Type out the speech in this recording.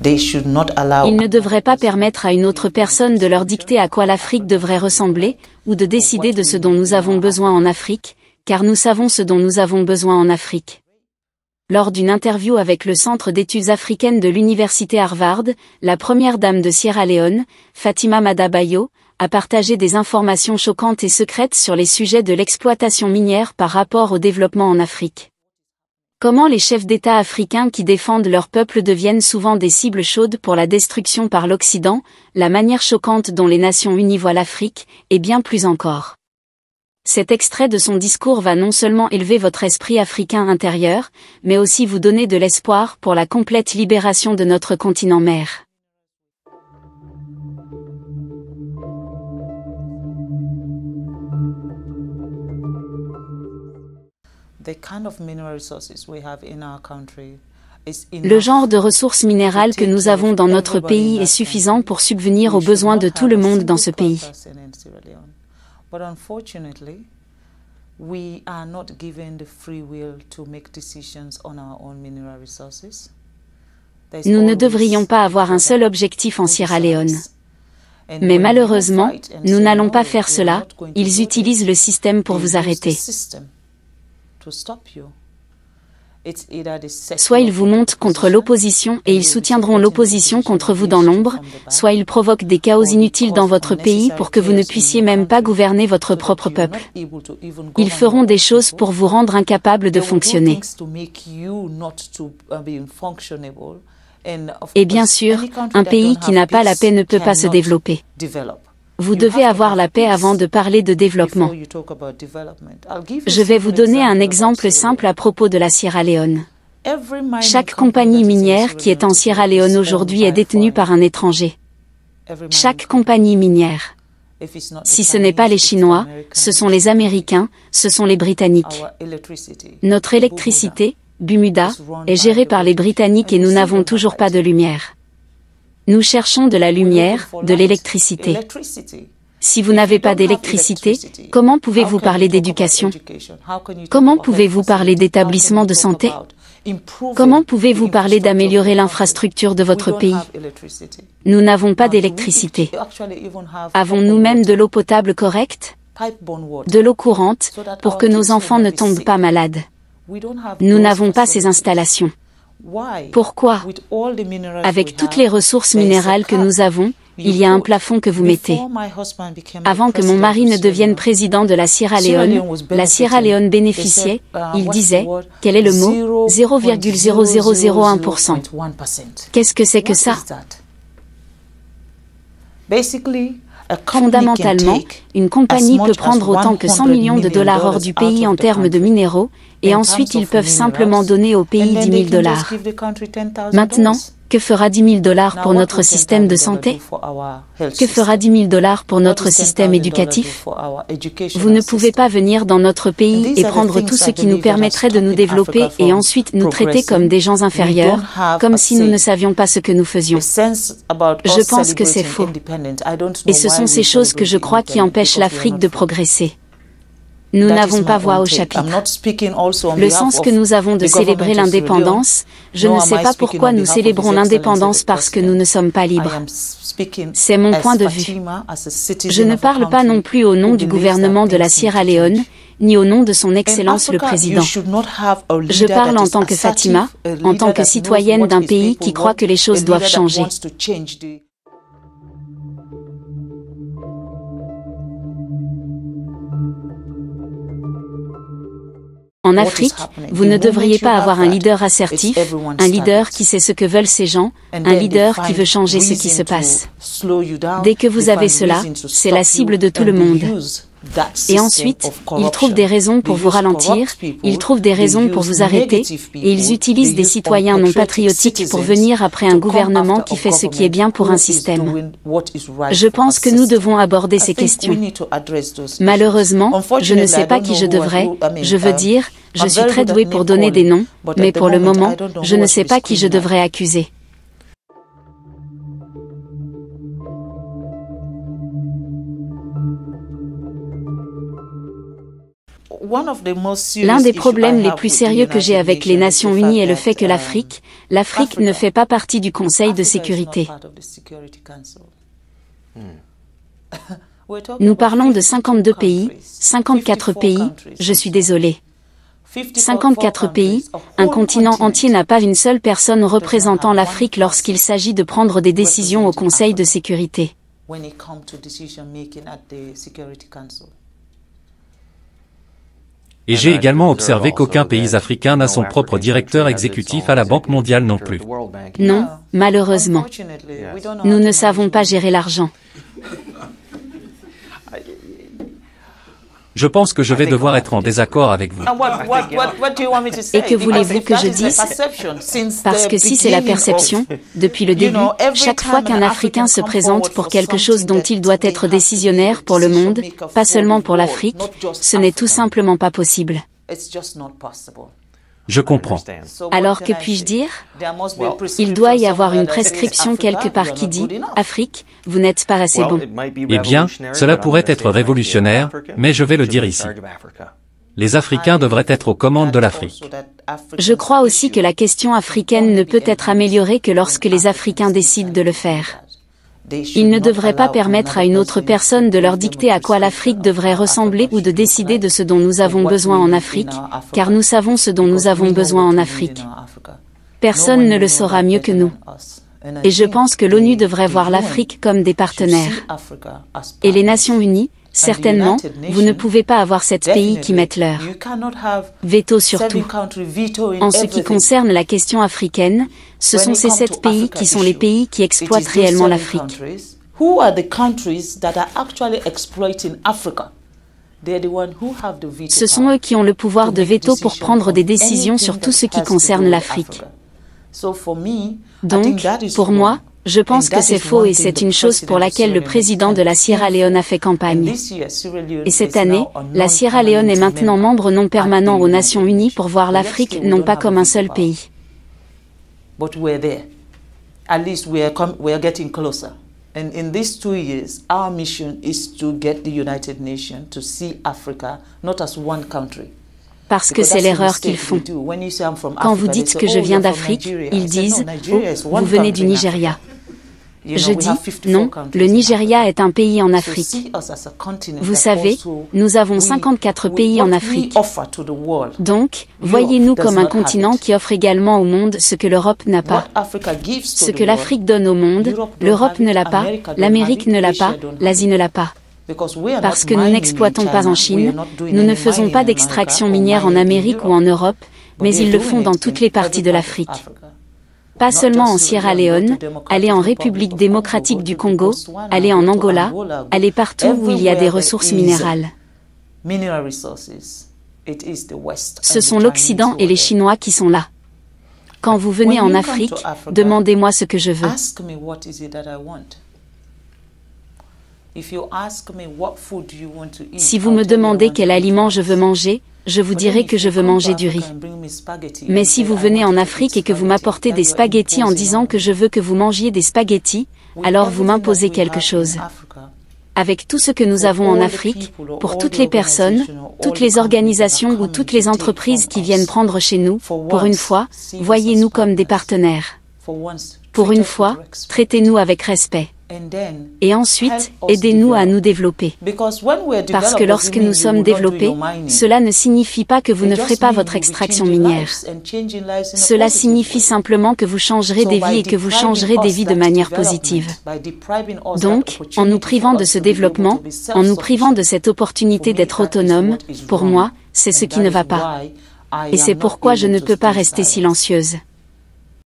Ils ne devraient pas permettre à une autre personne de leur dicter à quoi l'Afrique devrait ressembler, ou de décider de ce dont nous avons besoin en Afrique, car nous savons ce dont nous avons besoin en Afrique. Lors d'une interview avec le Centre d'études africaines de l'Université Harvard, la première dame de Sierra Leone, Fatima Madabayo, a partagé des informations choquantes et secrètes sur les sujets de l'exploitation minière par rapport au développement en Afrique. Comment les chefs d'État africains qui défendent leur peuple deviennent souvent des cibles chaudes pour la destruction par l'Occident, la manière choquante dont les Nations Unies voient l'Afrique, et bien plus encore. Cet extrait de son discours va non seulement élever votre esprit africain intérieur, mais aussi vous donner de l'espoir pour la complète libération de notre continent mère. Le genre de ressources minérales que nous avons dans notre pays est suffisant pour subvenir aux besoins de tout le monde dans ce pays. Nous ne devrions pas avoir un seul objectif en Sierra Leone. Mais malheureusement, nous n'allons pas faire cela, ils utilisent le système pour vous arrêter. Soit ils vous montent contre l'opposition et ils soutiendront l'opposition contre vous dans l'ombre, soit ils provoquent des chaos inutiles dans votre pays pour que vous ne puissiez même pas gouverner votre propre peuple. Ils feront des choses pour vous rendre incapable de fonctionner. Et bien sûr, un pays qui n'a pas la paix ne peut pas se développer. Vous devez avoir la paix avant de parler de développement. Je vais vous donner un exemple simple à propos de la Sierra Leone. Chaque compagnie minière qui est en Sierra Leone aujourd'hui est détenue par un étranger. Chaque compagnie minière. Si ce n'est pas les Chinois, ce sont les Américains, ce sont les Britanniques. Notre électricité, Bumuda, est gérée par les Britanniques et nous n'avons toujours pas de lumière. Nous cherchons de la lumière, de l'électricité. Si vous n'avez pas d'électricité, comment pouvez-vous parler d'éducation? Comment pouvez-vous parler d'établissement de santé? Comment pouvez-vous parler d'améliorer l'infrastructure de votre pays? Nous n'avons pas d'électricité. Avons-nous même de l'eau potable correcte? De l'eau courante, pour que nos enfants ne tombent pas malades? Nous n'avons pas ces installations. Pourquoi? Avec toutes les ressources minérales que nous avons, il y a un plafond que vous mettez. Avant que mon mari ne devienne président de la Sierra Leone bénéficiait, il disait, quel est le mot? 0,0001%. Qu'est-ce que c'est que ça? Fondamentalement, une compagnie peut prendre autant que 100 millions de dollars hors du pays en termes de minéraux, et ensuite ils peuvent simplement donner au pays 10 000 dollars. Maintenant, que fera 10 000 dollars pour notre système de santé? Que fera 10 000 dollars pour notre système éducatif? Vous ne pouvez pas venir dans notre pays et prendre tout ce qui nous permettrait de nous développer et ensuite nous traiter comme des gens inférieurs, comme si nous ne savions pas ce que nous faisions. Je pense que c'est faux. Et ce sont ces choses que je crois qui empêchent l'Afrique de progresser. Nous n'avons pas voix au chapitre. Le sens que nous avons de célébrer l'indépendance, je ne sais pas pourquoi nous célébrons l'indépendance parce que nous ne sommes pas libres. C'est mon point de vue. Je ne parle pas non plus au nom du gouvernement de la Sierra Leone, ni au nom de son Excellence le Président. Je parle en tant que Fatima, en tant que citoyenne d'un pays qui croit que les choses doivent changer. En Afrique, vous ne devriez pas avoir un leader assertif, un leader qui sait ce que veulent ces gens, un leader qui veut changer ce qui se passe. Dès que vous avez cela, c'est la cible de tout le monde. Et ensuite, ils trouvent des raisons pour vous ralentir, ils trouvent des raisons pour vous arrêter, et ils utilisent des citoyens non patriotiques pour venir après un gouvernement qui fait ce qui est bien pour un système. Je pense que nous devons aborder ces questions. Malheureusement, je ne sais pas qui je devrais, je veux dire, je suis très douée pour donner des noms, mais pour le moment, je ne sais pas qui je devrais accuser. L'un des problèmes les plus sérieux que j'ai avec les Nations Unies est le fait que l'Afrique ne fait pas partie du Conseil de sécurité. Nous parlons de 52 pays, 54 pays, je suis désolé. 54 pays, un continent entier n'a pas une seule personne représentant l'Afrique lorsqu'il s'agit de prendre des décisions au Conseil de sécurité. Et j'ai également observé qu'aucun pays africain n'a son propre directeur exécutif à la Banque mondiale non plus. Non, malheureusement. Nous ne savons pas gérer l'argent. Je pense que je vais devoir être en désaccord avec vous. Et que voulez-vous que je dise? Parce que si c'est la perception, depuis le début, chaque fois qu'un Africain se présente pour quelque chose dont il doit être décisionnaire pour le monde, pas seulement pour l'Afrique, ce n'est tout simplement pas possible. Je comprends. Alors que puis-je dire? Il doit y avoir une prescription quelque part qui dit « Afrique, vous n'êtes pas assez bon ». Eh bien, cela pourrait être révolutionnaire, mais je vais le dire ici. Les Africains devraient être aux commandes de l'Afrique. Je crois aussi que la question africaine ne peut être améliorée que lorsque les Africains décident de le faire. Ils ne devraient pas permettre à une autre personne de leur dicter à quoi l'Afrique devrait ressembler ou de décider de ce dont nous avons besoin en Afrique, car nous savons ce dont nous avons besoin en Afrique. Personne ne le saura mieux que nous. Et je pense que l'ONU devrait voir l'Afrique comme des partenaires. Et les Nations Unies, certainement, vous ne pouvez pas avoir 7 pays qui mettent leur veto sur tout. En ce qui concerne la question africaine, ce sont ces 7 pays qui sont les pays qui exploitent réellement l'Afrique. Ce sont eux qui ont le pouvoir de veto pour prendre des décisions sur tout ce qui concerne l'Afrique. Donc, pour moi, je pense que c'est faux et c'est une chose pour laquelle le président de la Sierra Leone a fait campagne. Et cette année, la Sierra Leone est maintenant membre non permanent aux Nations Unies pour voir l'Afrique non pas comme un seul pays. And in these 2 years, our mission is to get the United Nations to see Africa not as one country. Parce que c'est l'erreur qu'ils font. Quand vous dites que je viens d'Afrique, ils disent « Oh, vous venez du Nigeria ». Je dis « Non, le Nigeria est un pays en Afrique. Vous savez, nous avons 54 pays en Afrique. Donc, voyez-nous comme un continent qui offre également au monde ce que l'Europe n'a pas. Ce que l'Afrique donne au monde, l'Europe ne l'a pas, l'Amérique ne l'a pas, l'Asie ne l'a pas. Parce que nous n'exploitons pas en Chine, nous ne faisons pas d'extraction minière en Amérique ou en Europe, mais ils le font dans toutes les parties de l'Afrique. Pas seulement en Sierra Leone, allez en République démocratique du Congo, allez en Angola, allez partout où il y a des ressources minérales. Ce sont l'Occident et les Chinois qui sont là. Quand vous venez en Afrique, demandez-moi ce que je veux. Si vous me demandez quel aliment je veux manger, je vous dirai que je veux manger du riz. Mais si vous venez en Afrique et que vous m'apportez des spaghettis en disant que je veux que vous mangiez des spaghettis, alors vous m'imposez quelque chose. Avec tout ce que nous avons en Afrique, pour toutes les personnes, toutes les organisations ou toutes les entreprises qui viennent prendre chez nous, pour une fois, voyez-nous comme des partenaires. Pour une fois, traitez-nous avec respect. Et ensuite, aidez-nous à nous développer. Parce que lorsque nous sommes développés, cela ne signifie pas que vous ne ferez pas votre extraction minière. Cela signifie simplement que vous changerez des vies et que vous changerez des vies de manière positive. Donc, en nous privant de ce développement, en nous privant de cette opportunité d'être autonome, pour moi, c'est ce qui ne va pas. Et c'est pourquoi je ne peux pas rester silencieuse.